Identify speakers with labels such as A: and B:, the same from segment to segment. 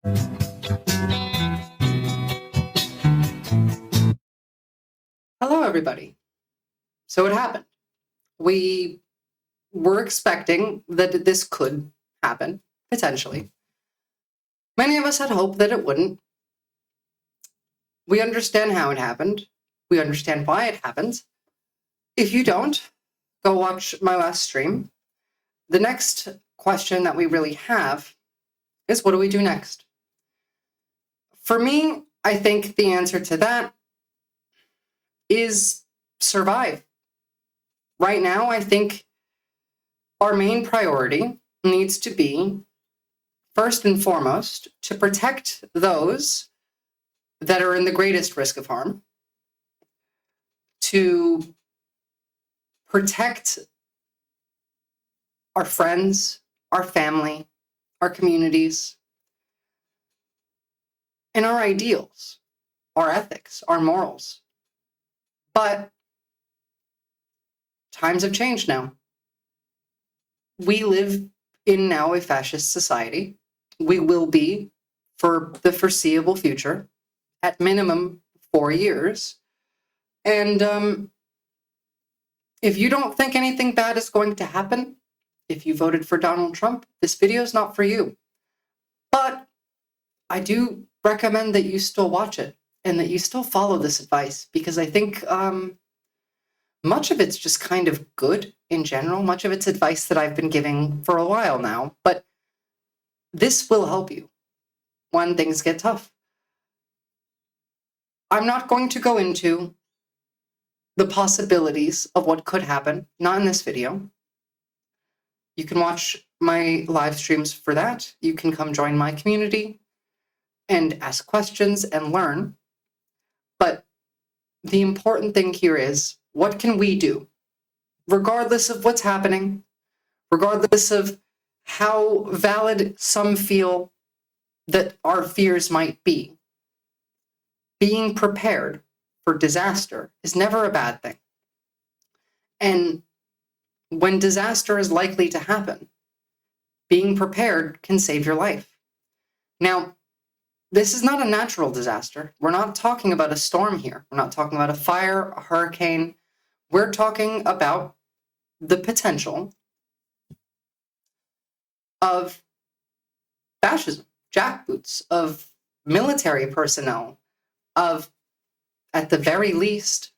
A: Hello, everybody. So it happened. We were expecting that this could happen, potentially. Many of us had hoped that it wouldn't. We understand how it happened. We understand why it happened. If you don't, go watch my last stream. The next question that we really have is, what do we do next? For me, I think the answer to that is survive. Right now, I think our main priority needs to be, first and foremost, to protect those that are in the greatest risk of harm, to protect our friends, our family, our communities, and our ideals, our ethics, our morals. But times have changed now. We live in now a fascist society. We will be for the foreseeable future, at minimum 4 years. And if you don't think anything bad is going to happen, if you voted for Donald Trump, this video is not for you. But I do recommend that you still watch it and that you still follow this advice, because I think much of it's just kind of good in general. Much of it's advice that I've been giving for a while now, but this will help you when things get tough. I'm not going to go into the possibilities of what could happen, not in this video. You can watch my live streams for that. You can come join my community and ask questions and learn. But the important thing here is, what can we do? Regardless of what's happening, regardless of how valid some feel that our fears might be, being prepared for disaster is never a bad thing. And when disaster is likely to happen, being prepared can save your life. Now, this is not a natural disaster. We're not talking about a storm here. We're not talking about a fire, a hurricane. We're talking about the potential of fascism, jackboots, of military personnel, of, at the very least,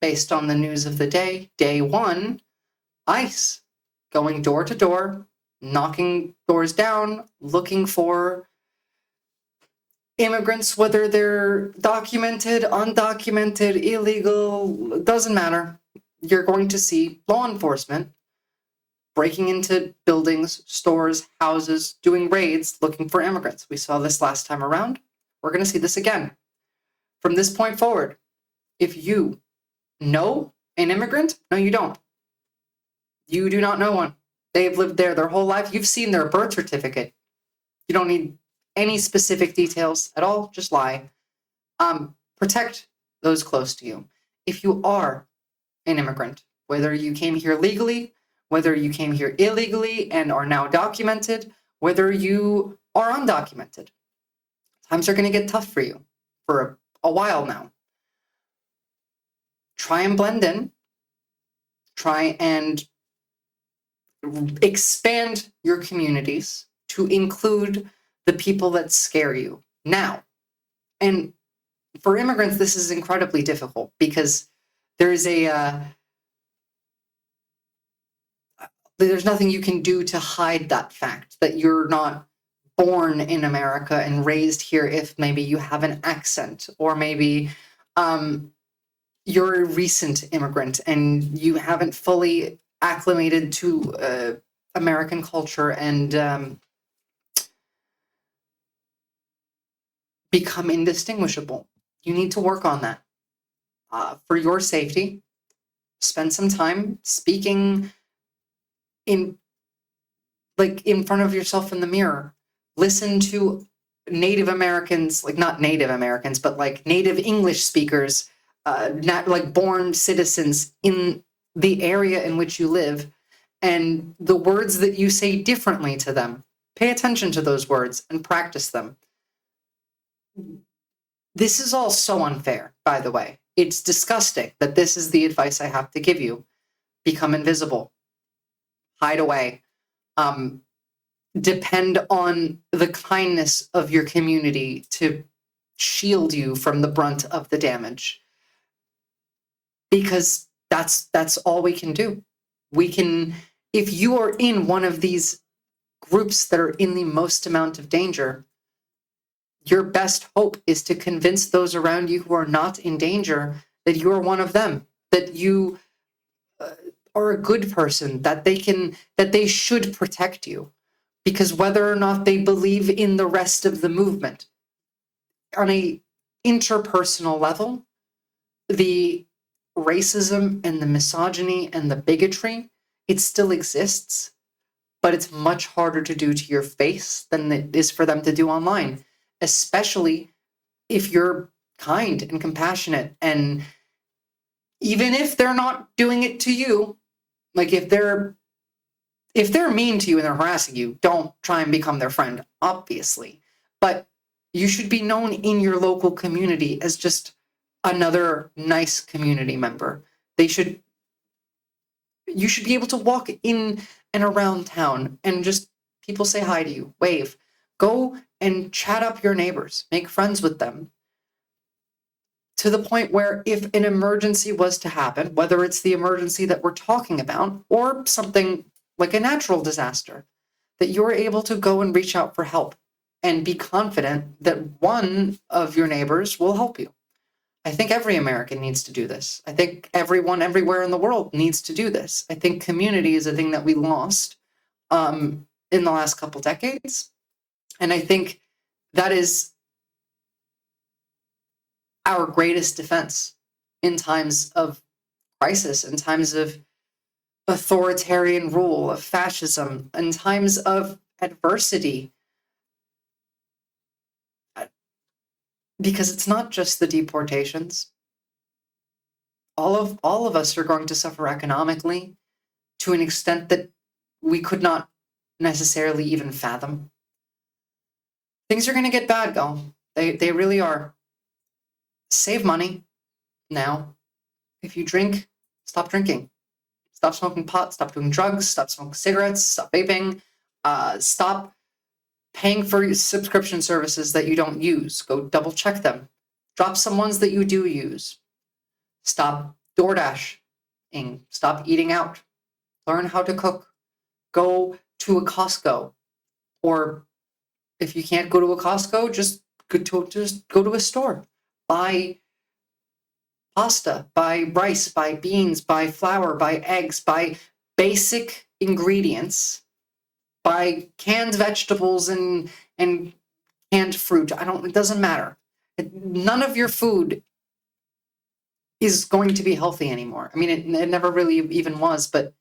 A: based on the news of the day one, ICE going door to door, knocking doors down, looking for immigrants, whether they're documented, undocumented, illegal, doesn't matter. You're going to see law enforcement breaking into buildings, stores, houses, doing raids, looking for immigrants. We saw this last time around. We're going to see this again. From this point forward, if you know an immigrant, no, you don't. You do not know one. They've lived there their whole life. You've seen their birth certificate. You don't need any specific details at all. Just lie. Protect those close to you. If you are an immigrant, whether you came here legally, whether you came here illegally and are now documented, whether you are undocumented, times are going to get tough for you for a while now. Try and blend in. Try and expand your communities to include the people that scare you now. And for immigrants, this is incredibly difficult because there's nothing you can do to hide that fact that you're not born in America and raised here. If maybe you have an accent, or maybe you're a recent immigrant and you haven't fully acclimated to American culture and become indistinguishable. You need to work on that. For your safety, spend some time speaking in front of yourself in the mirror. Listen to Native Americans, not Native Americans, but native English speakers, not born citizens in the area in which you live, and the words that you say differently to them. Pay attention to those words and practice them. This is all so unfair, by the way. It's disgusting that this is the advice I have to give you. Become invisible. Hide away. Depend on the kindness of your community to shield you from the brunt of the damage. Because that's all we can do. We can, if you are in one of these groups that are in the most amount of danger, your best hope is to convince those around you who are not in danger that you are one of them, that you are a good person, that they should protect you. Because whether or not they believe in the rest of the movement, on a interpersonal level, the racism and the misogyny and the bigotry, it still exists, but it's much harder to do to your face than it is for them to do online, especially if you're kind and compassionate. And even if they're not doing it to you, like if they're mean to you and they're harassing you, don't try and become their friend, obviously. But you should be known in your local community as just another nice community member. You should be able to walk in and around town and just people say hi to you, wave. Go and chat up your neighbors, make friends with them. To the point where if an emergency was to happen, whether it's the emergency that we're talking about or something like a natural disaster, that you're able to go and reach out for help and be confident that one of your neighbors will help you. I think every American needs to do this. I think everyone everywhere in the world needs to do this. I think community is a thing that we lost in the last couple decades. And I think that is our greatest defense in times of crisis, in times of authoritarian rule, of fascism, in times of adversity. Because it's not just the deportations. All of us are going to suffer economically to an extent that we could not necessarily even fathom. Things are going to get bad, girl. They really are. Save money now. If you drink, stop drinking. Stop smoking pot, stop doing drugs, stop smoking cigarettes, stop vaping, stop paying for subscription services that you don't use. Go double check them. Drop some ones that you do use. Stop DoorDashing. Stop eating out. Learn how to cook. Go to a Costco. Or if you can't go to a Costco, just go to a store. Buy pasta, buy rice, buy beans, buy flour, buy eggs, buy basic ingredients, buy canned vegetables and canned fruit. It doesn't matter. None of your food is going to be healthy anymore. I mean, it never really even was, but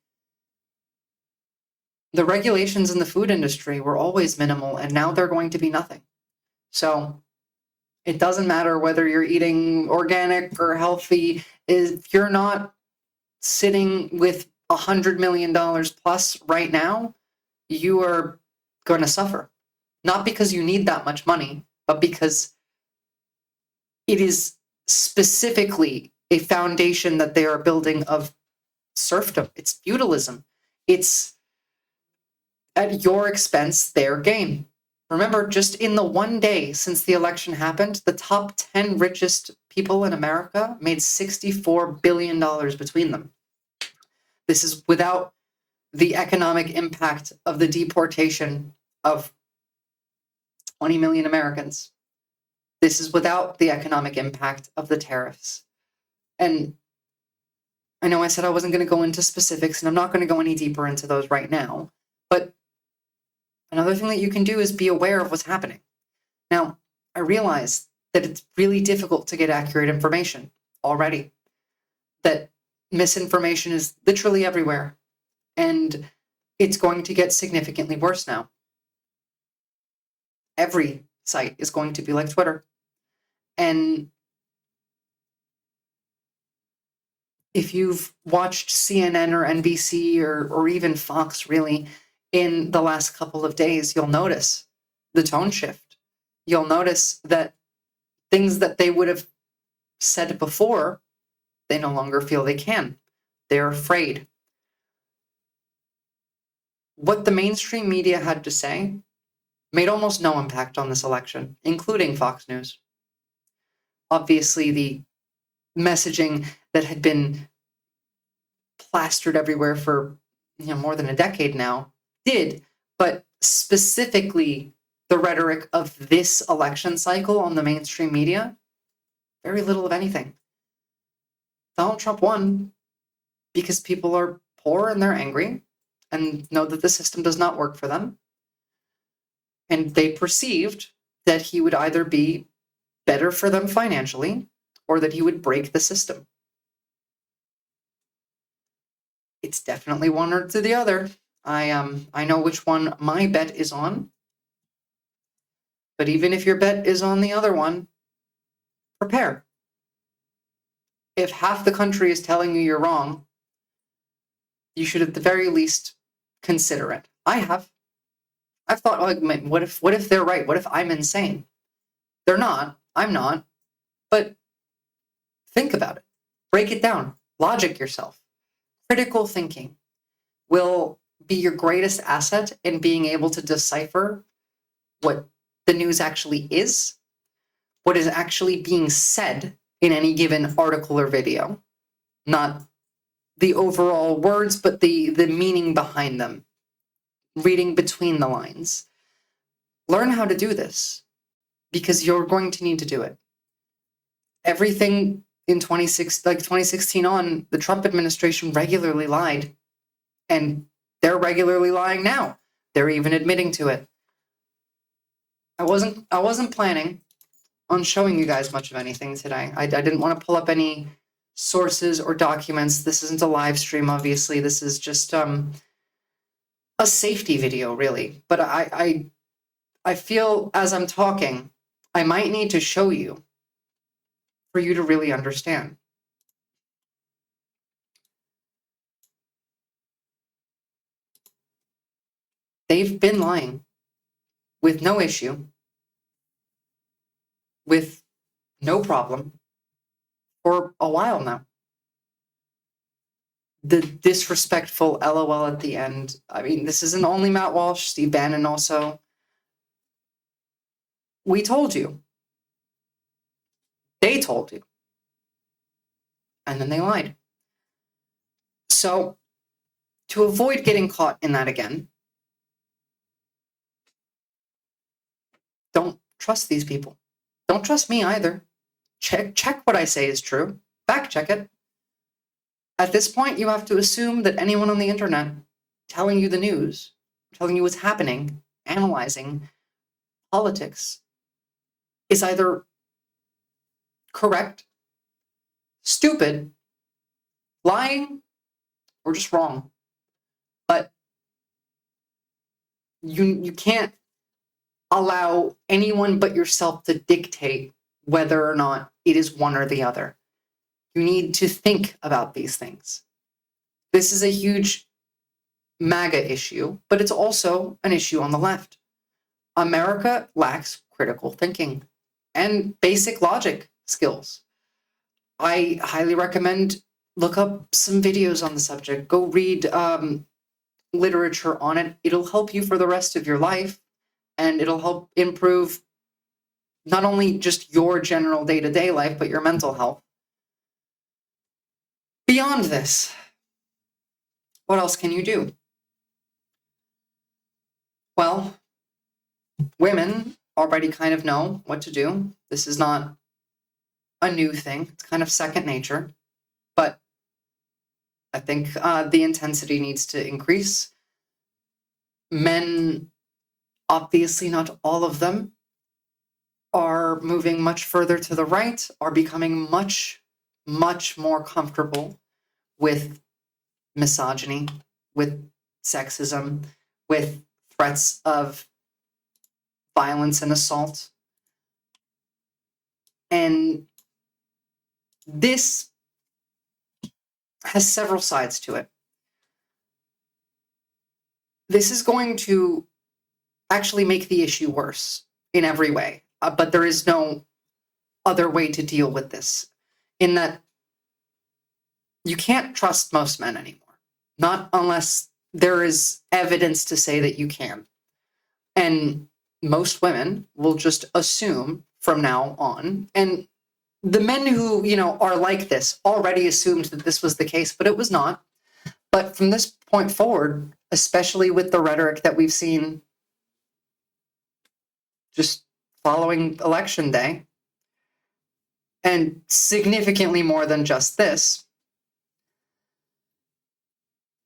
A: the regulations in the food industry were always minimal, and now they're going to be nothing. So it doesn't matter whether you're eating organic or healthy. If you're not sitting with $100 million plus right now, you are going to suffer. Not because you need that much money, but because it is specifically a foundation that they are building of serfdom. It's feudalism. It's at your expense, their gain. Remember, just in the one day since the election happened, the top 10 richest people in America made $64 billion between them. This is without the economic impact of the deportation of 20 million Americans. This is without the economic impact of the tariffs. And I know I said I wasn't going to go into specifics, and I'm not going to go any deeper into those right now, but another thing that you can do is be aware of what's happening. Now, I realize that it's really difficult to get accurate information already, that misinformation is literally everywhere, and it's going to get significantly worse now. Every site is going to be like Twitter. And if you've watched CNN or NBC or even Fox, really, in the last couple of days, you'll notice the tone shift. You'll notice that things that they would have said before, they no longer feel they can. They're afraid. What the mainstream media had to say made almost no impact on this election, including Fox News. Obviously, the messaging that had been plastered everywhere for more than a decade now did, but specifically the rhetoric of this election cycle on the mainstream media, very little of anything. Donald Trump won because people are poor and they're angry and know that the system does not work for them. And they perceived that he would either be better for them financially or that he would break the system. It's definitely one or the other. I know which one my bet is on. But even if your bet is on the other one, prepare. If half the country is telling you you're wrong, you should at the very least consider it. I have. I've thought, like, what if they're right? What if I'm insane? They're not. I'm not. But think about it. Break it down. Logic yourself. Critical thinking will be your greatest asset in being able to decipher what the news actually is, what is actually being said in any given article or video, not the overall words, but the meaning behind them, reading between the lines. Learn how to do this because you're going to need to do it. Everything in 2016 on, the Trump administration regularly lied, and they're regularly lying now. They're even admitting to it. I wasn't planning on showing you guys much of anything today. I didn't want to pull up any sources or documents. This isn't a live stream, obviously. This is just a safety video, really. But I feel as I'm talking, I might need to show you for you to really understand. They've been lying with no issue, with no problem, for a while now. The disrespectful LOL at the end. I mean, this isn't only Matt Walsh, Steve Bannon also. We told you. They told you. And then they lied. So, to avoid getting caught in that again, don't trust these people. Don't trust me either. Check what I say is true. Fact check it. At this point, you have to assume that anyone on the internet telling you the news, telling you what's happening, analyzing politics, is either correct, stupid, lying, or just wrong. But you can't allow anyone but yourself to dictate whether or not it is one or the other. You need to think about these things. This is a huge MAGA issue, but it's also an issue on the left. America lacks critical thinking and basic logic skills. I highly recommend look up some videos on the subject. Go read literature on it. It'll help you for the rest of your life, and it'll help improve not only just your general day-to-day life, but your mental health. Beyond this, what else can you do? Well, women already kind of know what to do. This is not a new thing. It's kind of second nature. But I think the intensity needs to increase. Men, obviously not all of them, are moving much further to the right, are becoming much, much more comfortable with misogyny, with sexism, with threats of violence and assault. And this has several sides to it. This is going to actually make the issue worse in every way, but there is no other way to deal with this, in that you can't trust most men anymore, not unless there is evidence to say that you can. And most women will just assume from now on, and the men who, are like this already assumed that this was the case, but it was not. But from this point forward, especially with the rhetoric that we've seen just following election day, and significantly more than just this,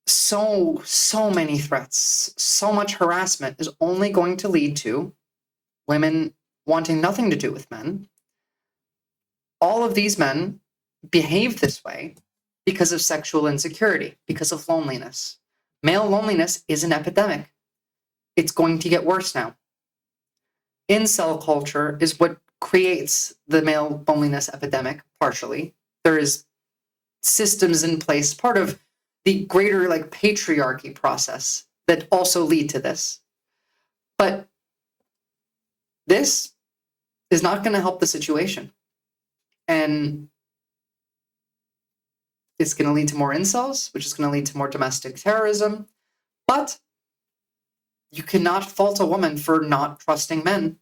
A: so many threats, so much harassment is only going to lead to women wanting nothing to do with men. All of these men behave this way because of sexual insecurity, because of loneliness. Male loneliness is an epidemic. It's going to get worse now. Incel culture is what creates the male loneliness epidemic, partially. There is systems in place, part of the greater patriarchy process, that also lead to this. But this is not going to help the situation. And it's going to lead to more incels, which is going to lead to more domestic terrorism. But you cannot fault a woman for not trusting men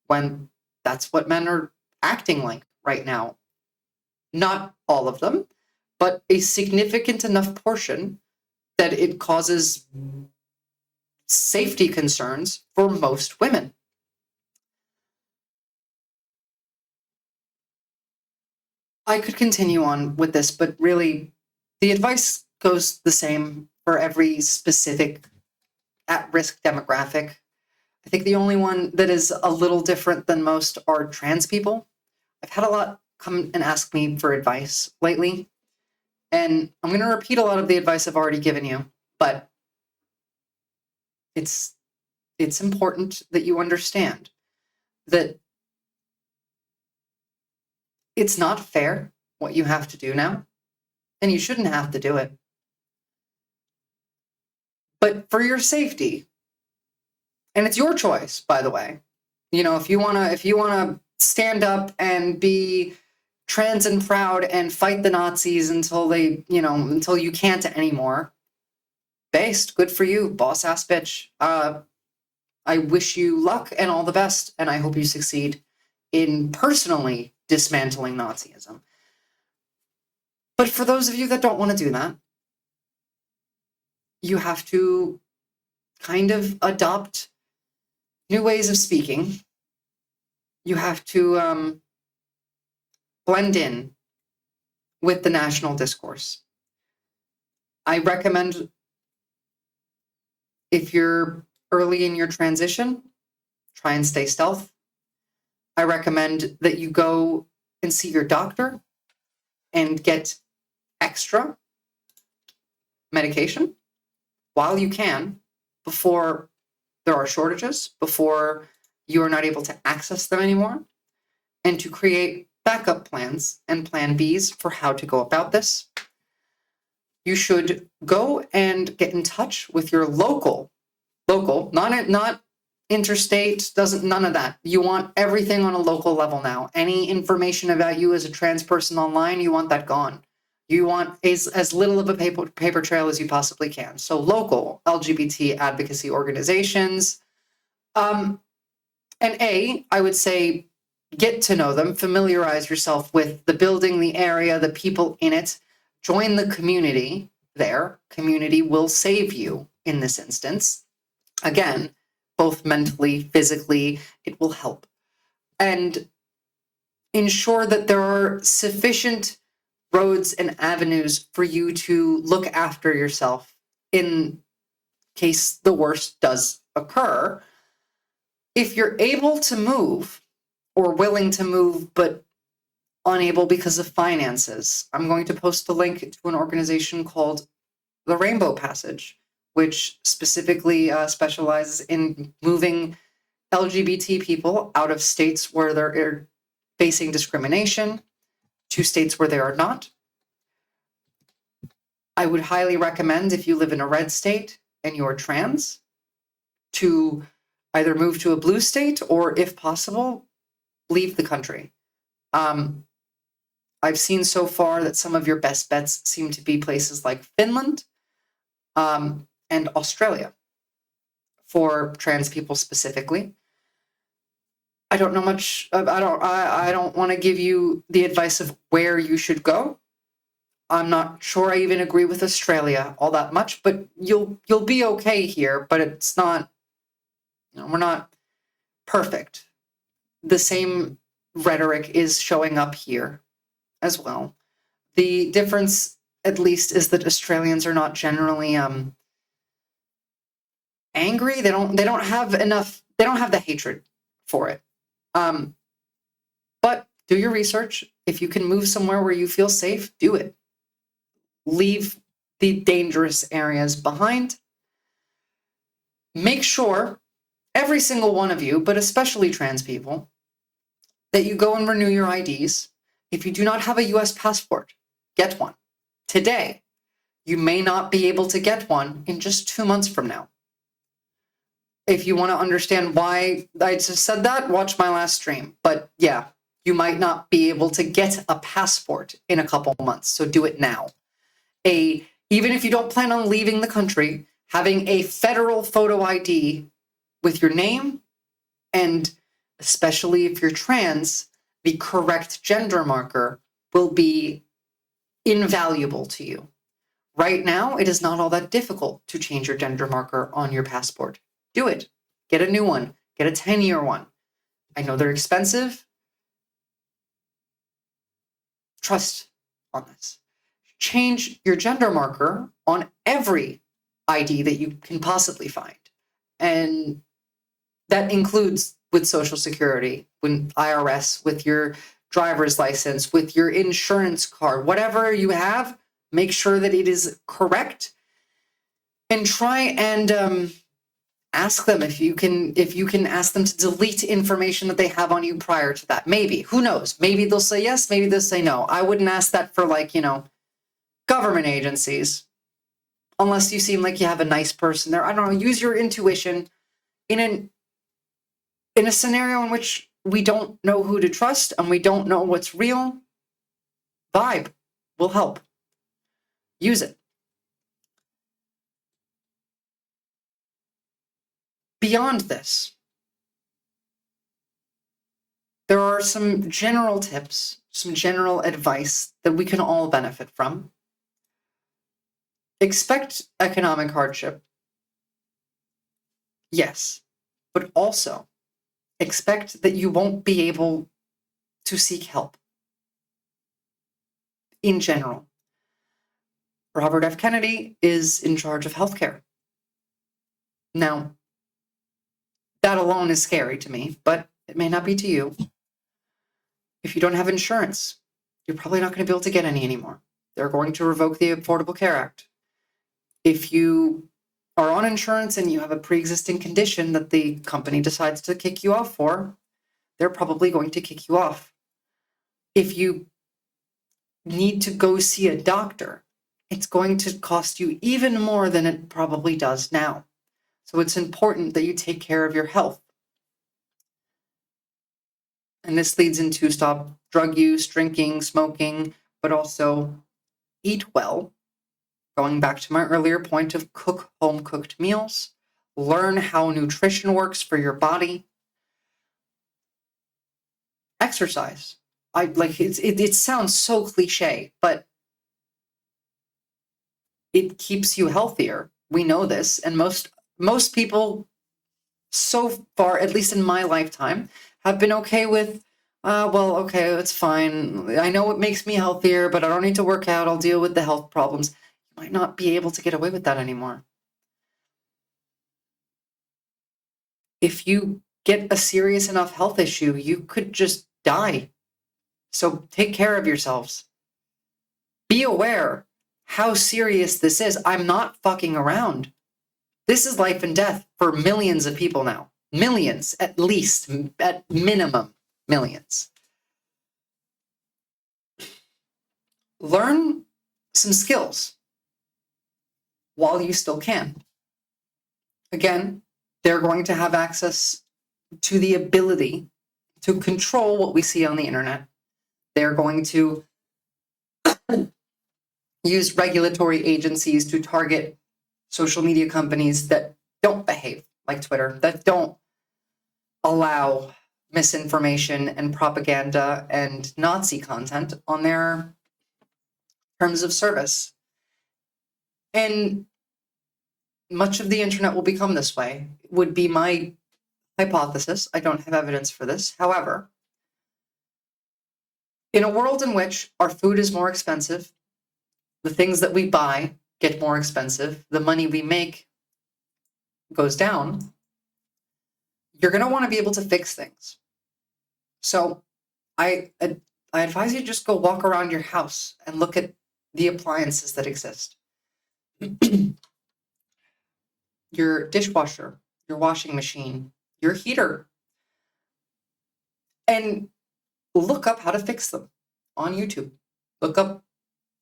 A: when that's what men are acting like right now. Not all of them, but a significant enough portion that it causes safety concerns for most women. I could continue on with this, but really, the advice goes the same for every specific at-risk demographic. I think the only one that is a little different than most are trans people. I've had a lot come and ask me for advice lately, and I'm going to repeat a lot of the advice I've already given you, but it's important that you understand that it's not fair what you have to do now, and you shouldn't have to do it. But for your safety, and it's your choice, by the way. If you wanna stand up and be trans and proud and fight the Nazis until you can't anymore, based, good for you, boss ass bitch. I wish you luck and all the best, and I hope you succeed in personally dismantling Nazism. But for those of you that don't want to do that, you have to kind of adopt new ways of speaking. You have to blend in with the national discourse. I recommend, if you're early in your transition, try and stay stealth. I recommend that you go and see your doctor and get extra medication while you can, before there are shortages, before you are not able to access them anymore, and to create backup plans and plan Bs for how to go about this. You should go and get in touch with your local, not interstate, none of that. You want everything on a local level now. Any information about you as a trans person online, you want that gone. You want as little of a paper trail as you possibly can. So local LGBT advocacy organizations. And I would say, get to know them, familiarize yourself with the building, the area, the people in it. Join the community there. Community will save you in this instance. Again, both mentally, physically, it will help. And ensure that there are sufficient roads and avenues for you to look after yourself in case the worst does occur. If you're able to move or willing to move but unable because of finances, I'm going to post a link to an organization called the Rainbow Passage, which specifically specializes in moving LGBT people out of states where they're facing discrimination to states where they are not. I would highly recommend, if you live in a red state and you're trans, to either move to a blue state or, if possible, leave the country. I've seen so far that some of your best bets seem to be places like Finland and Australia for trans people specifically. I don't know much. I don't want to give you the advice of where you should go. I'm not sure I even agree with Australia all that much, but you'll be okay here. But it's not. We're not perfect. The same rhetoric is showing up here as well. The difference, at least, is that Australians are not generally angry. They don't have enough. They don't have the hatred for it. But do your research. If you can move somewhere where you feel safe, do it. Leave the dangerous areas behind. Make sure, every single one of you, but especially trans people, that you go and renew your IDs. If you do not have a US passport, get one. Today, you may not be able to get one in just 2 months from now. If you want to understand why I just said that, watch my last stream. But yeah, you might not be able to get a passport in a couple months, so do it now. Even if you don't plan on leaving the country, having a federal photo ID with your name, and especially if you're trans, the correct gender marker will be invaluable to you. Right now, it is not all that difficult to change your gender marker on your passport. Do it. Get a new one. Get a 10-year one. I know they're expensive. Trust on this. Change your gender marker on every ID that you can possibly find. And that includes with Social Security, with IRS, with your driver's license, with your insurance card, whatever you have, make sure that it is correct. And try and ask them if you can ask them to delete information that they have on you prior to that. Maybe. Who knows? Maybe they'll say yes, maybe they'll say no. I wouldn't ask that for, like, government agencies, unless you seem like you have a nice person there. I don't know, use your intuition in a scenario in which we don't know who to trust and we don't know what's real. Vibe will help. Use it. Beyond this, there are some general tips, some general advice that we can all benefit from. Expect economic hardship. Yes, but also expect that you won't be able to seek help. In general, Robert F. Kennedy is in charge of healthcare. Now, that alone is scary to me, but it may not be to you. If you don't have insurance, you're probably not going to be able to get any anymore. They're going to revoke the Affordable Care Act. If you are on insurance and you have a pre-existing condition that the company decides to kick you off for, they're probably going to kick you off. If you need to go see a doctor, it's going to cost you even more than it probably does now. So it's important that you take care of your health. And this leads into stop drug use, drinking, smoking, but also eat well. Going back to my earlier point of cook home-cooked meals, learn how nutrition works for your body. Exercise. It sounds so cliche, but it keeps you healthier. We know this, and most people so far, at least in my lifetime, have been okay with, okay, it's fine. I know it makes me healthier, but I don't need to work out. I'll deal with the health problems. You might not be able to get away with that anymore. If you get a serious enough health issue, you could just die. So take care of yourselves. Be aware how serious this is. I'm not fucking around. This is life and death for millions of people now. Millions, at least, at minimum, millions. Learn some skills while you still can. Again, they're going to have access to the ability to control what we see on the internet. They're going to use regulatory agencies to target social media companies that don't behave like Twitter, that don't allow misinformation and propaganda and Nazi content on their terms of service. And much of the internet will become this way, would be my hypothesis. I don't have evidence for this. However, in a world in which our food is more expensive, the things that we buy get more expensive, the money we make goes down, you're going to want to be able to fix things. So I advise you just go walk around your house and look at the appliances that exist. Your dishwasher, your washing machine, your heater, and look up how to fix them on YouTube. Look up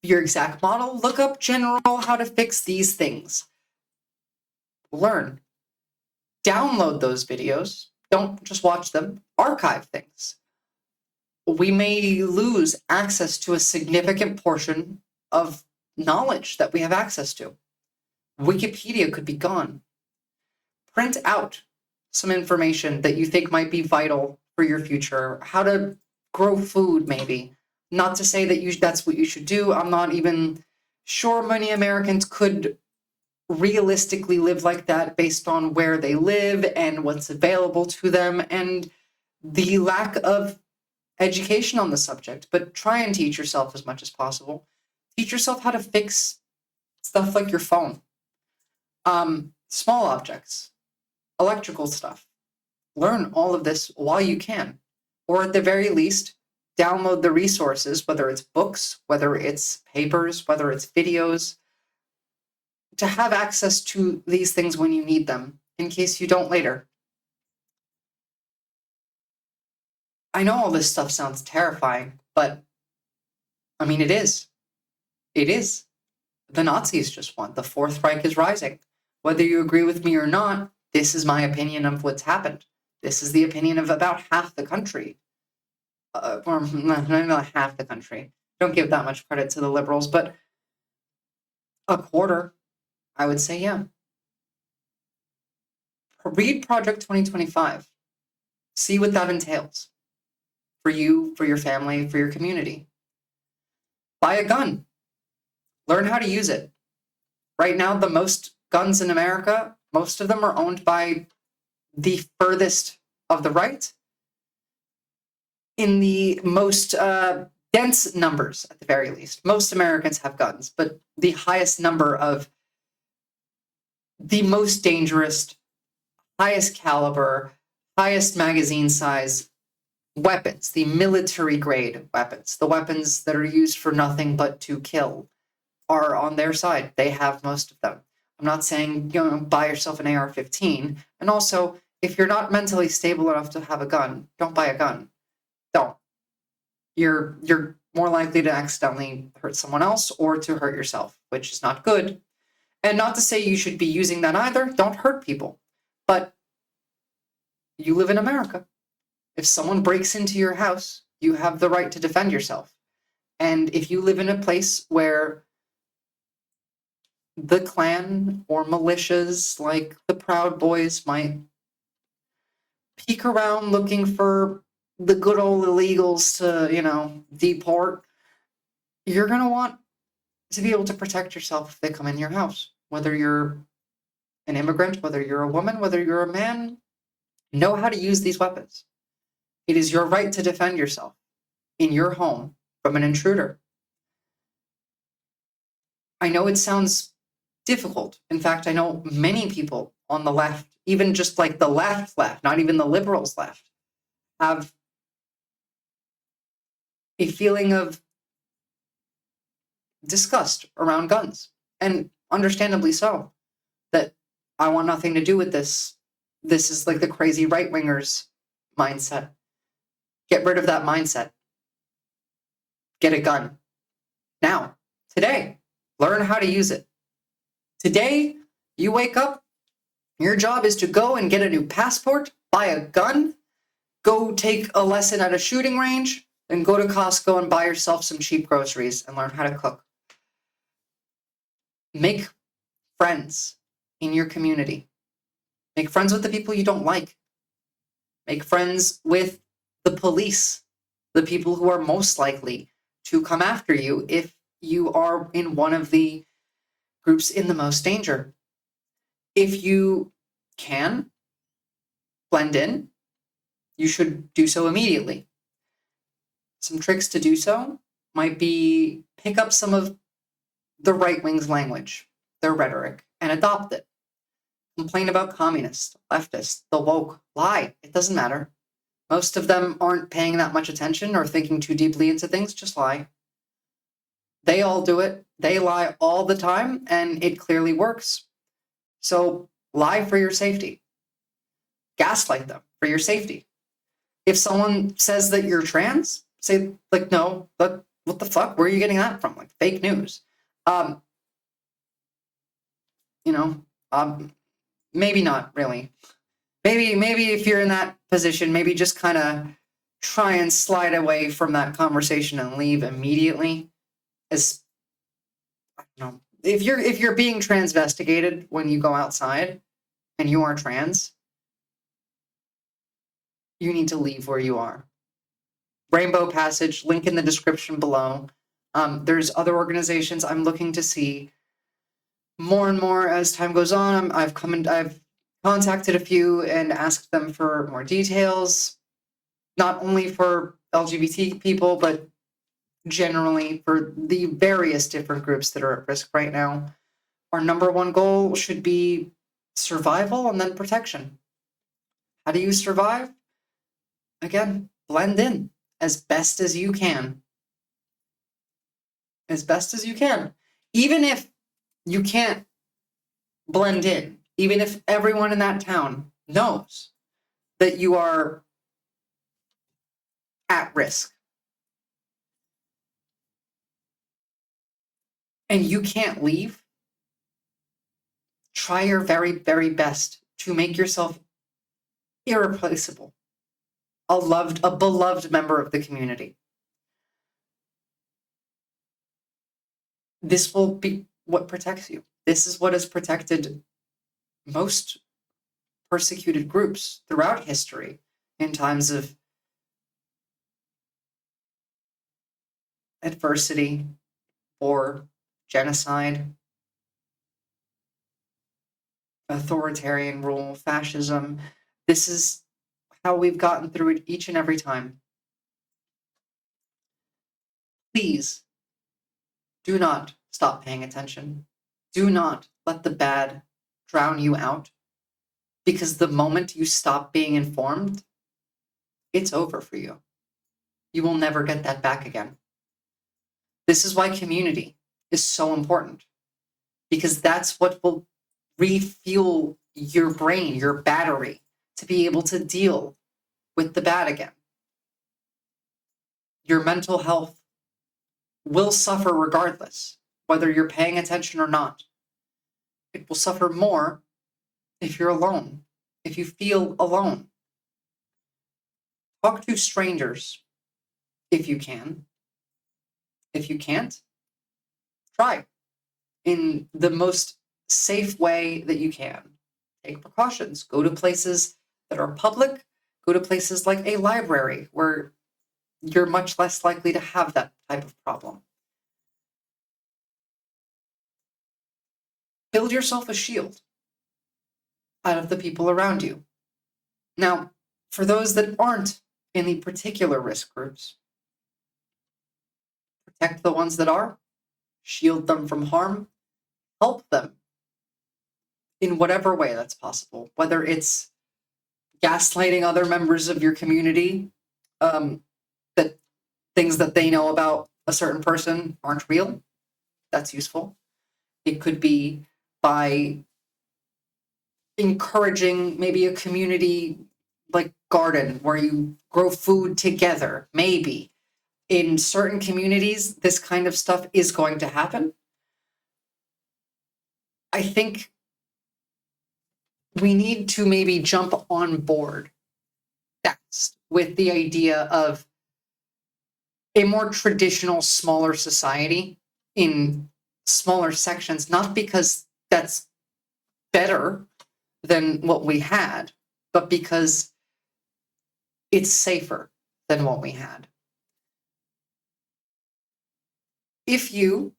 A: your exact model, look up general how to fix these things. Learn. Download those videos. Don't just watch them. Archive things. We may lose access to a significant portion of knowledge that we have access to. Wikipedia could be gone. Print out some information that you think might be vital for your future. How to grow food, maybe. Not to say that that's what you should do. I'm not even sure many Americans could realistically live like that based on where they live and what's available to them and the lack of education on the subject. But try and teach yourself as much as possible. Teach yourself how to fix stuff like your phone. Small objects, electrical stuff. Learn all of this while you can. Or at the very least, download the resources, whether it's books, whether it's papers, whether it's videos, to have access to these things when you need them, in case you don't later. I know all this stuff sounds terrifying, but I mean, it is. It is. The Nazis just won. The Fourth Reich is rising. Whether you agree with me or not, this is my opinion of what's happened. This is the opinion of about half the country. Or not half the country. Don't give that much credit to the liberals, but a quarter, I would say, yeah. Read Project 2025. See what that entails. For you, for your family, for your community. Buy a gun. Learn how to use it. Right now, the most guns in America, most of them are owned by the furthest of the right in the most dense numbers, at the very least. Most Americans have guns, but the highest number of the most dangerous, highest caliber, highest magazine size weapons, the military grade weapons, the weapons that are used for nothing but to kill, are on their side. They have most of them. I'm not saying, buy yourself an AR-15. And also, if you're not mentally stable enough to have a gun, don't buy a gun. Don't. You're more likely to accidentally hurt someone else or to hurt yourself, which is not good. And not to say you should be using that either. Don't hurt people. But you live in America. If someone breaks into your house, you have the right to defend yourself. And if you live in a place where the Klan or militias like the Proud Boys might peek around looking for the good old illegals to, deport, you're going to want to be able to protect yourself if they come in your house. Whether you're an immigrant, whether you're a woman, whether you're a man, know how to use these weapons. It is your right to defend yourself in your home from an intruder. I know it sounds difficult. In fact, I know many people on the left, even just like the left, not even the liberals left, have a feeling of disgust around guns. And understandably so. That I want nothing to do with this. This is like the crazy right-wingers mindset. Get rid of that mindset. Get a gun. Now, today, learn how to use it. Today, you wake up, your job is to go and get a new passport, buy a gun, go take a lesson at a shooting range, then go to Costco and buy yourself some cheap groceries and learn how to cook. Make friends in your community. Make friends with the people you don't like. Make friends with the police, the people who are most likely to come after you if you are in one of the groups in the most danger. If you can blend in, you should do so immediately. Some tricks to do so might be pick up some of the right wing's language, their rhetoric, and adopt it. Complain about communists, leftists, the woke, lie. It doesn't matter. Most of them aren't paying that much attention or thinking too deeply into things, just lie. They all do it. They lie all the time, and it clearly works. So lie for your safety. Gaslight them for your safety. If someone says that you're trans, say, like, no, but what the fuck? Where are you getting that from? Like, fake news. Maybe not really. Maybe if you're in that position, maybe just kind of try and slide away from that conversation and leave immediately. As I don't know, if you're being transvestigated when you go outside and you are trans, you need to leave where you are. Rainbow Passage, link in the description below. There's other organizations I'm looking to see more and more as time goes on. I've contacted a few and asked them for more details, not only for LGBT people, but generally for the various different groups that are at risk right now. Our number one goal should be survival and then protection. How do you survive? Again, blend in as best as you can. As best as you can. Even if you can't blend in, even if everyone in that town knows that you are at risk and you can't leave, try your very, very best to make yourself irreplaceable, a beloved member of the community. This will be what protects you. This is what has protected most persecuted groups throughout history in times of adversity, war, genocide, authoritarian rule, fascism. This is how we've gotten through it each and every time. Please do not stop paying attention. Do not let the bad drown you out, because the moment you stop being informed, it's over for you. You will never get that back again. This is why community is so important, because that's what will refuel your brain, your battery, to be able to deal with the bad again. Your mental health will suffer regardless, whether you're paying attention or not. It will suffer more if you're alone, if you feel alone. Talk to strangers if you can. If you can't, try in the most safe way that you can. Take precautions. Go to places that are public. Go to places like a library where you're much less likely to have that type of problem. Build yourself a shield out of the people around you. Now, for those that aren't in the particular risk groups, protect the ones that are, shield them from harm, help them in whatever way that's possible, whether it's gaslighting other members of your community, that things that they know about a certain person aren't real. That's useful. It could be by encouraging maybe a community like garden where you grow food together. Maybe in certain communities, this kind of stuff is going to happen. I think we need to maybe jump on board fast with the idea of a more traditional, smaller society in smaller sections, not because that's better than what we had, but because it's safer than what we had. If you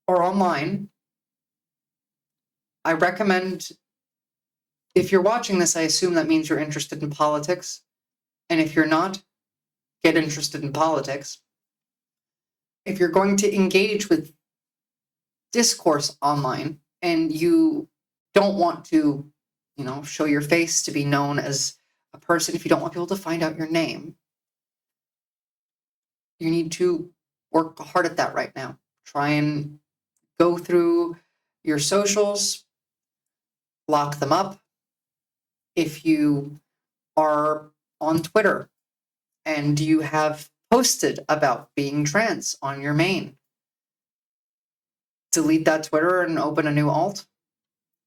A: are online, I recommend, if you're watching this, I assume that means you're interested in politics. And if you're not, get interested in politics. If you're going to engage with discourse online and you don't want to, show your face to be known as a person, if you don't want people to find out your name, you need to work hard at that right now. Try and go through your socials, lock them up. If you are on Twitter and you have posted about being trans on your main, delete that Twitter and open a new alt.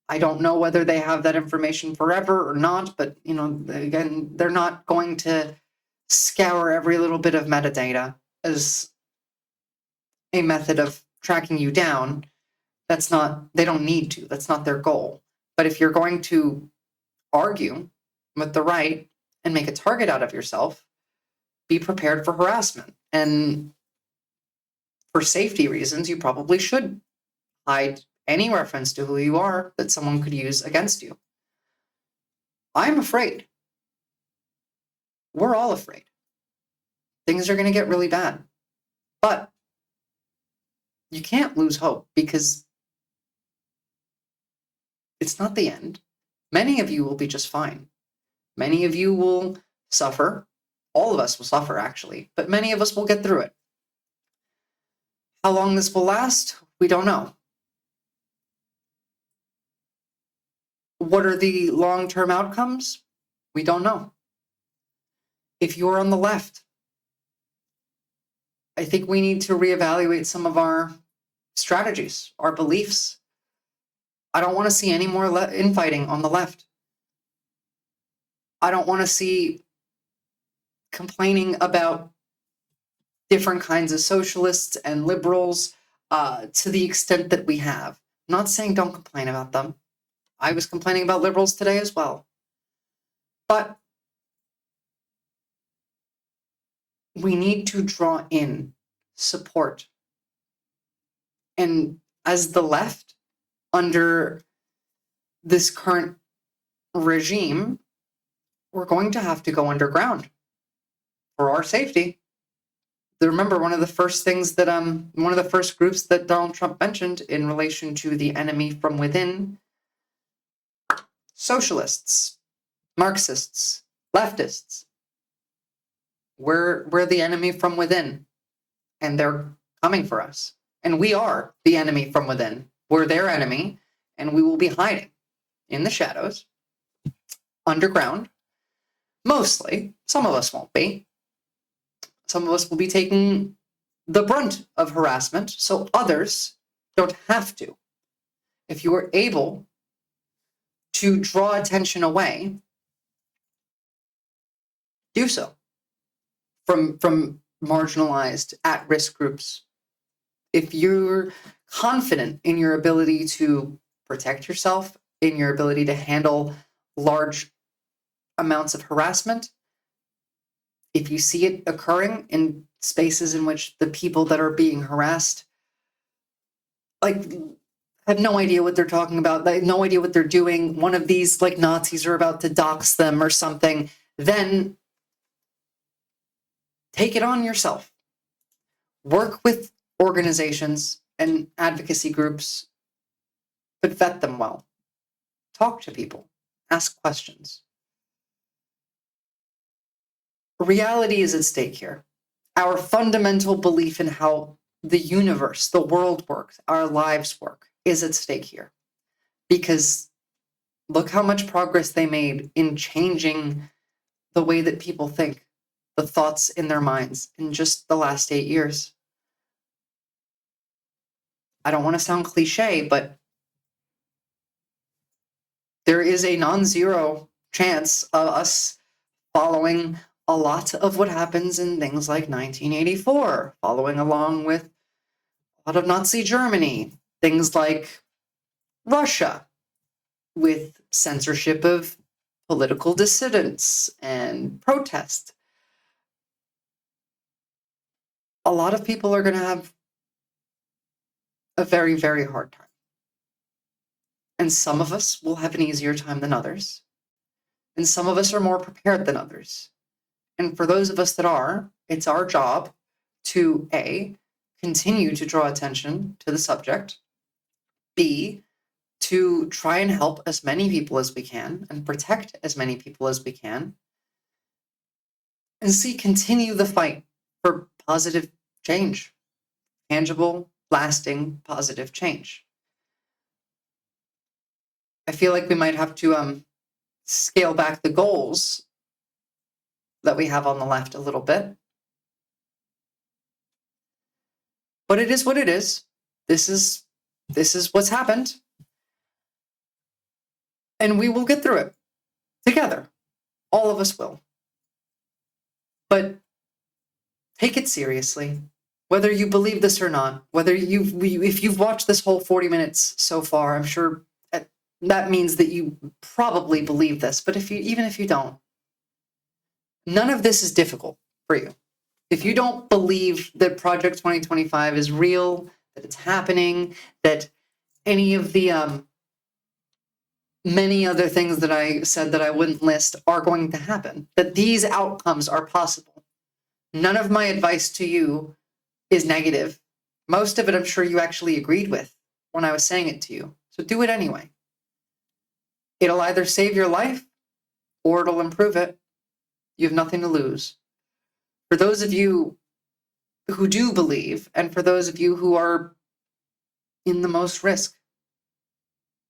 A: I don't know whether they have that information forever or not, but again, they're not going to scour every little bit of metadata as a method of tracking you down. They don't need to. That's not their goal. But if you're going to argue with the right and make a target out of yourself, be prepared for harassment. And for safety reasons, you probably should hide any reference to who you are that someone could use against you. I'm afraid. We're all afraid. Things are going to get really bad. But you can't lose hope, because it's not the end. Many of you will be just fine. Many of you will suffer. All of us will suffer, actually, but many of us will get through it. How long this will last, we don't know. What are the long-term outcomes? We don't know. If you're on the left, I think we need to reevaluate some of our strategies, our beliefs. I don't want to see any more infighting on the left. I don't want to see complaining about different kinds of socialists and liberals to the extent that we have. I'm not saying don't complain about them. I was complaining about liberals today as well. But we need to draw in support. And as the left, under this current regime, we're going to have to go underground for our safety. Remember, one of the first groups that Donald Trump mentioned in relation to the enemy from within: socialists, Marxists, leftists. We're the enemy from within, and they're coming for us. And we are the enemy from within. We're their enemy, and we will be hiding in the shadows, underground. Mostly. Some of us won't be. Some of us will be taking the brunt of harassment, so others don't have to. If you are able to draw attention away, do so from marginalized, at-risk groups. If you're confident in your ability to protect yourself, in your ability to handle large amounts of harassment, if you see it occurring in spaces in which the people that are being harassed have no idea what they're talking about, they have no idea what they're doing, one of these Nazis are about to dox them or something, then take it on yourself. Work with organizations and advocacy groups, but vet them well. Talk to people. Ask questions. Reality is at stake here. Our fundamental belief in how the universe, the world works, our lives work, is at stake here. Because look how much progress they made in changing the way that people think, the thoughts in their minds, in just the last 8 years. I don't want to sound cliche, but there is a non-zero chance of us following a lot of what happens in things like 1984, following along with a lot of Nazi Germany, things like Russia, with censorship of political dissidents and protest. A lot of people are going to have a very, very hard time. And some of us will have an easier time than others. And some of us are more prepared than others. And for those of us that are, it's our job to A, continue to draw attention to the subject, B, to try and help as many people as we can and protect as many people as we can, and C, continue the fight for positive change, tangible, lasting, positive change. I feel like we might have to scale back the goals that we have on the left a little bit. But it is what it is. This is what's happened. And we will get through it together. All of us will. But take it seriously. Whether you believe this or not, if you've watched this whole 40 minutes so far, I'm sure that means that you probably believe this. But even if you don't, none of this is difficult for you. If you don't believe that Project 2025 is real, that it's happening, that any of the many other things that I said that I wouldn't list are going to happen, that these outcomes are possible, none of my advice to you is negative. Most of it, I'm sure you actually agreed with when I was saying it to you. So do it anyway. It'll either save your life or it'll improve it. You have nothing to lose. For those of you who do believe, and for those of you who are in the most risk,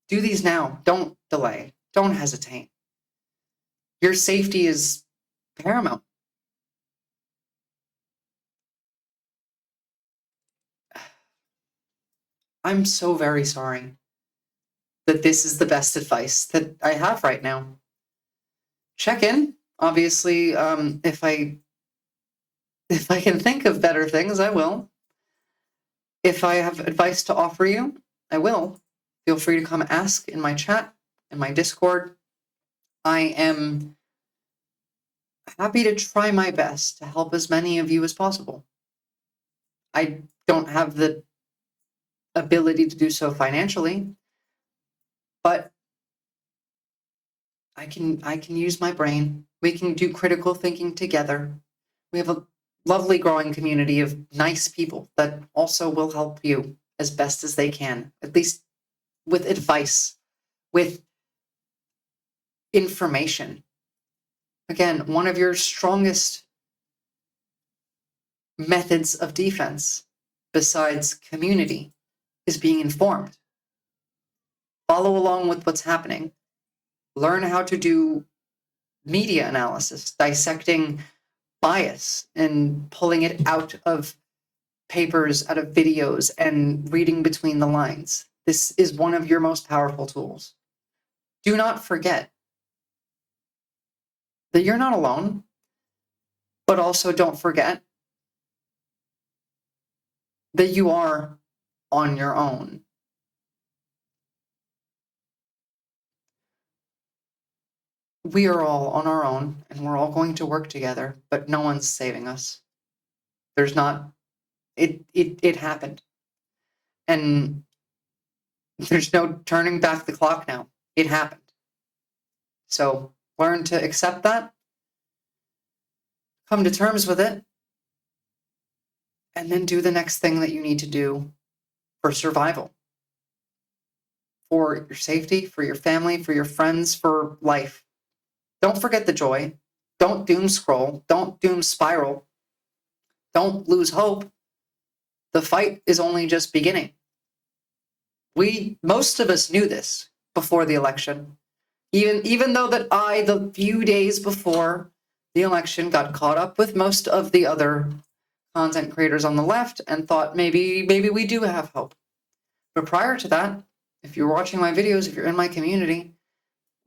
A: do these now. Don't delay. Don't hesitate. Your safety is paramount. I'm so very sorry that this is the best advice that I have right now. Check in. Obviously, if I can think of better things, I will. If I have advice to offer you, I will. Feel free to come ask in my chat, in my Discord. I am happy to try my best to help as many of you as possible. I don't have the ability to do so financially, but I can use my brain. We can do critical thinking together. We have a lovely growing community of nice people that also will help you as best as they can, at least with advice, with information. Again, one of your strongest methods of defense, besides community, is being informed. Follow along with what's happening. Learn how to do media analysis, dissecting bias and pulling it out of papers, out of videos, and reading between the lines. This is one of your most powerful tools. Do not forget that you're not alone, but also don't forget that you are on your own. We are all on our own, and we're all going to work together, but no one's saving us. There's not, it happened. And there's no turning back the clock now. It happened. So learn to accept that, come to terms with it, and then do the next thing that you need to do for survival, for your safety, for your family, for your friends, for life. Don't forget the joy. Don't doom scroll. Don't doom spiral. Don't lose hope. The fight is only just beginning. Most of us knew this before the election. Even though that I, the few days before the election, got caught up with most of the other content creators on the left and thought maybe we do have hope. But prior to that, if you're watching my videos, if you're in my community,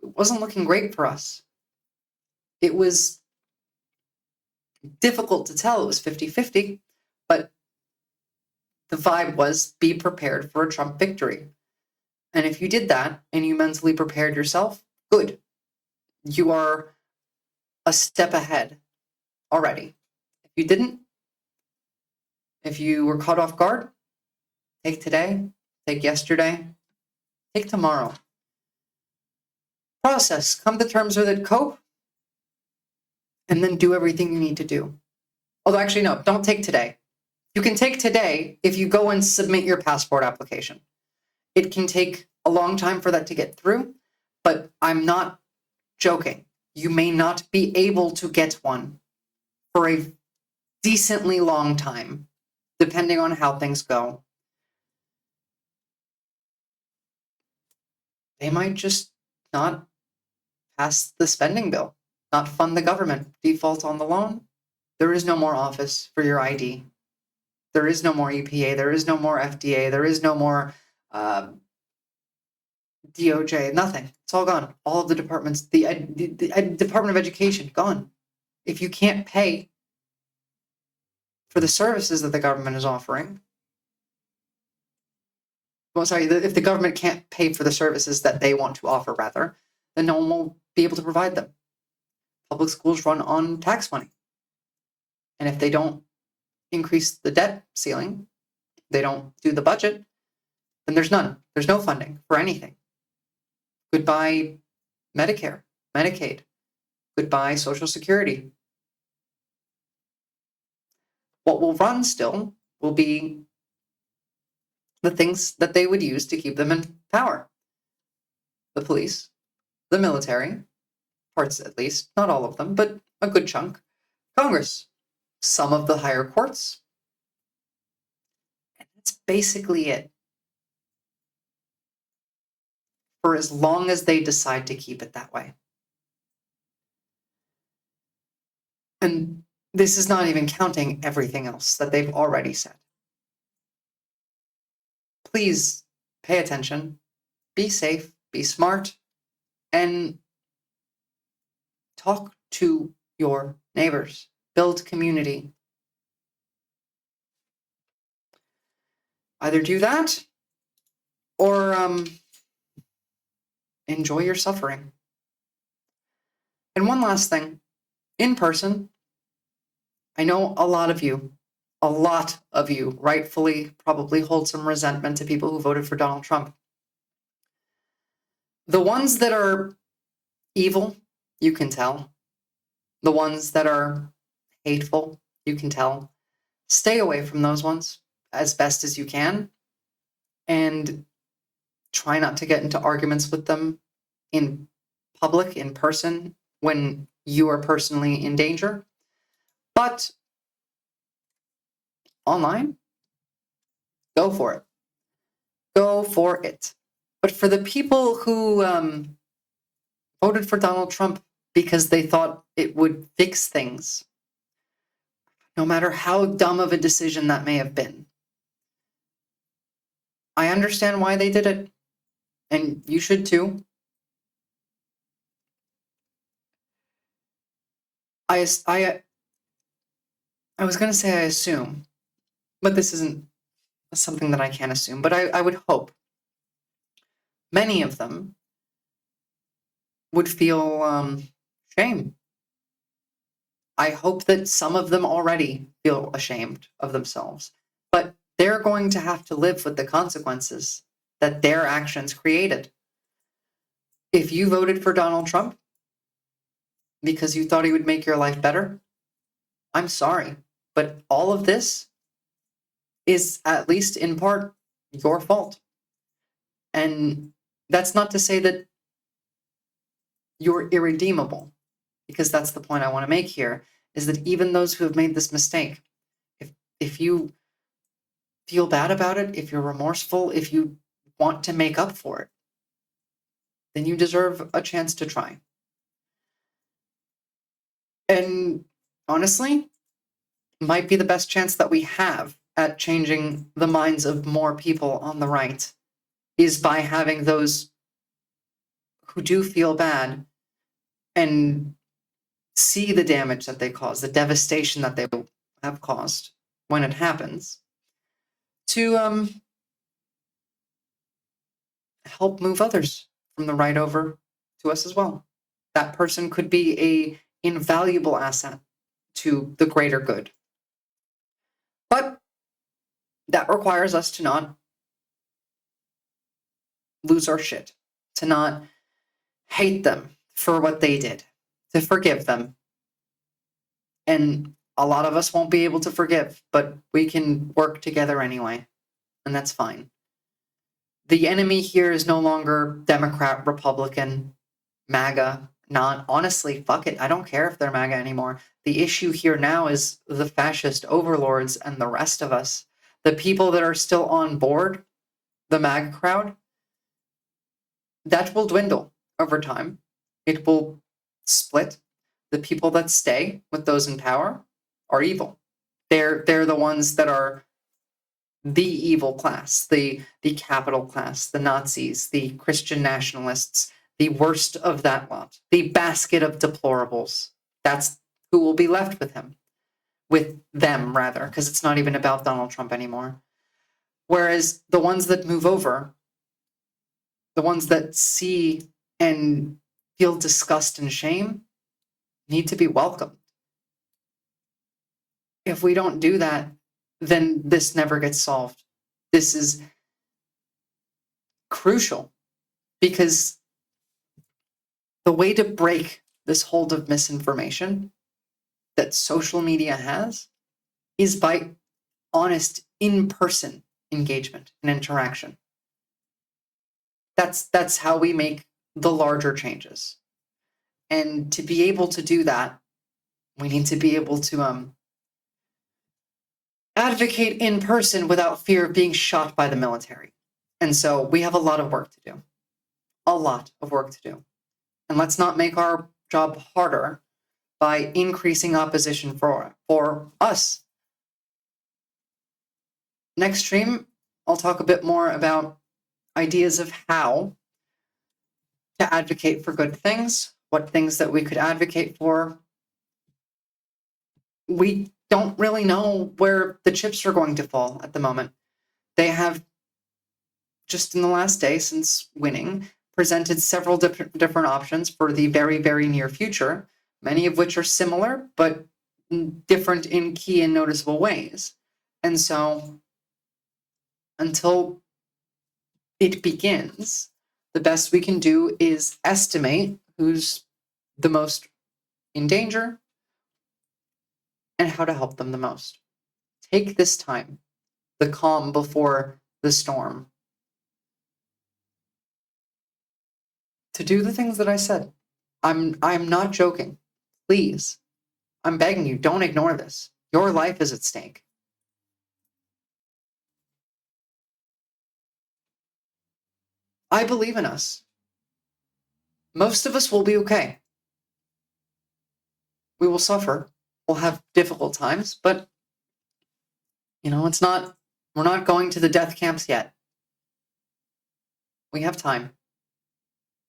A: it wasn't looking great for us. It was difficult to tell. It was 50-50, but the vibe was be prepared for a Trump victory. And if you did that and you mentally prepared yourself, good. You are a step ahead already. If you didn't, if you were caught off guard, take today, take yesterday, take tomorrow. Process, come to terms with it, cope, and then do everything you need to do. Although, actually, no, don't take today. You can take today if you go and submit your passport application. It can take a long time for that to get through, but I'm not joking. You may not be able to get one for a decently long time, depending on how things go. They might just not pass the spending bill, not fund the government, default on the loan. There is no more office for your ID. There is no more EPA. There is no more FDA. There is no more DOJ. Nothing. It's all gone. All of the departments, the Department of Education, gone. If you can't pay for the services that the government is offering, if the government can't pay for the services that they want to offer, rather, then no one will be able to provide them. Public schools run on tax money. And if they don't increase the debt ceiling, they don't do the budget, then there's none. There's no funding for anything. Goodbye Medicare, Medicaid. Goodbye Social Security. What will run still will be the things that they would use to keep them in power. The police, the military, parts at least, not all of them, but a good chunk. Congress, some of the higher courts. And that's basically it. For as long as they decide to keep it that way. And this is not even counting everything else that they've already said. Please pay attention, be safe, be smart, and talk to your neighbors. Build community. Either do that or enjoy your suffering. And one last thing, in person, I know a lot of you rightfully probably hold some resentment to people who voted for Donald Trump. The ones that are evil, you can tell. The ones that are hateful, you can tell. Stay away from those ones as best as you can, and try not to get into arguments with them in public, in person, when you are personally in danger. But online, go for it. Go for it. But for the people who voted for Donald Trump because they thought it would fix things, no matter how dumb of a decision that may have been, I understand why they did it, and you should too. I was going to say I assume, but this isn't something that I can assume, but I would hope many of them would feel shame. I hope that some of them already feel ashamed of themselves, but they're going to have to live with the consequences that their actions created. If you voted for Donald Trump because you thought he would make your life better, I'm sorry, but all of this is, at least in part, your fault. And that's not to say that you're irredeemable, because that's the point I want to make here, is that even those who have made this mistake, if you feel bad about it, if you're remorseful, if you want to make up for it, then you deserve a chance to try. And honestly, might be the best chance that we have at changing the minds of more people on the right is by having those who do feel bad and see the damage that they cause, the devastation that they have caused when it happens, to help move others from the right over to us as well. That person could be a invaluable asset to the greater good. But that requires us to not lose our shit, to not hate them for what they did, to forgive them. And a lot of us won't be able to forgive, but we can work together anyway, and that's fine. The enemy here is no longer Democrat, Republican, MAGA, not. Honestly, fuck it. I don't care if they're MAGA anymore. The issue here now is the fascist overlords and the rest of us. The people that are still on board, the MAGA crowd, that will dwindle over time. It will split. The people that stay with those in power are evil. They're the ones that are the evil class, the capital class, the Nazis, the Christian nationalists, the worst of that lot, the basket of deplorables. That's who will be left with him. With them, rather, because it's not even about Donald Trump anymore. Whereas the ones that move over, the ones that see and feel disgust and shame, need to be welcomed. If we don't do that, then this never gets solved. This is crucial, because the way to break this hold of misinformation that social media has is by honest in-person engagement and interaction. That's how we make the larger changes. And to be able to do that, we need to be able to advocate in person without fear of being shot by the military. And so we have a lot of work to do. A lot of work to do. And let's not make our job harder by increasing opposition for us. Next stream, I'll talk a bit more about ideas of how to advocate for good things, what things that we could advocate for. We don't really know where the chips are going to fall at the moment. They have, just in the last day since winning, presented several different options for the very, very near future, many of which are similar, but different in key and noticeable ways. And so, until it begins, the best we can do is estimate who's the most in danger and how to help them the most. Take this time, the calm before the storm, to do the things that I said. I'm not joking. Please, I'm begging you, don't ignore this. Your life is at stake. I believe in us. Most of us will be okay. We will suffer. We'll have difficult times, but we're not going to the death camps yet. We have time.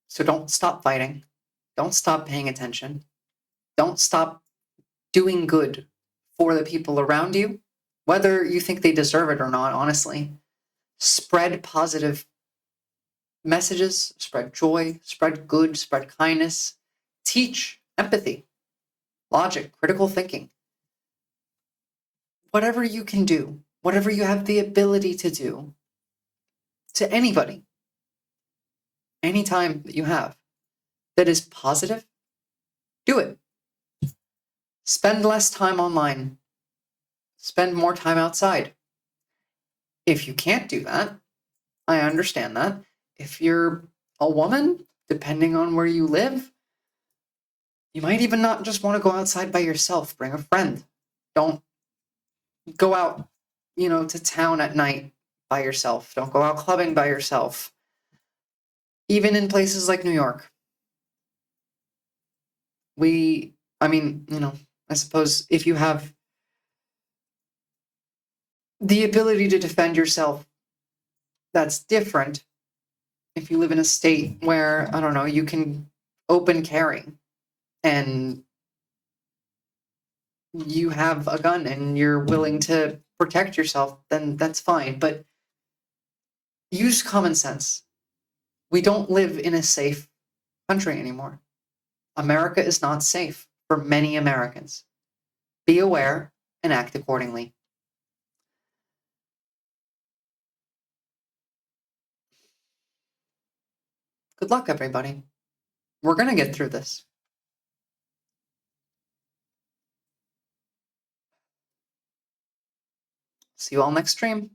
A: So don't stop fighting. Don't stop paying attention. Don't stop doing good for the people around you, whether you think they deserve it or not, honestly. Spread positive messages, spread joy, spread good, spread kindness. Teach empathy, logic, critical thinking. Whatever you can do, whatever you have the ability to do, to anybody, anytime that you have, that is positive, do it. Spend less time online. Spend more time outside. If you can't do that, I understand that. If you're a woman, depending on where you live, you might even not just want to go outside by yourself. Bring a friend. Don't go out, to town at night by yourself. Don't go out clubbing by yourself. Even in places like New York. I suppose if you have the ability to defend yourself, that's different. If you live in a state where, I don't know, you can open carry and you have a gun and you're willing to protect yourself, then that's fine. But use common sense. We don't live in a safe country anymore. America is not safe for many Americans. Be aware and act accordingly. Good luck, everybody. We're going to get through this. See you all next stream.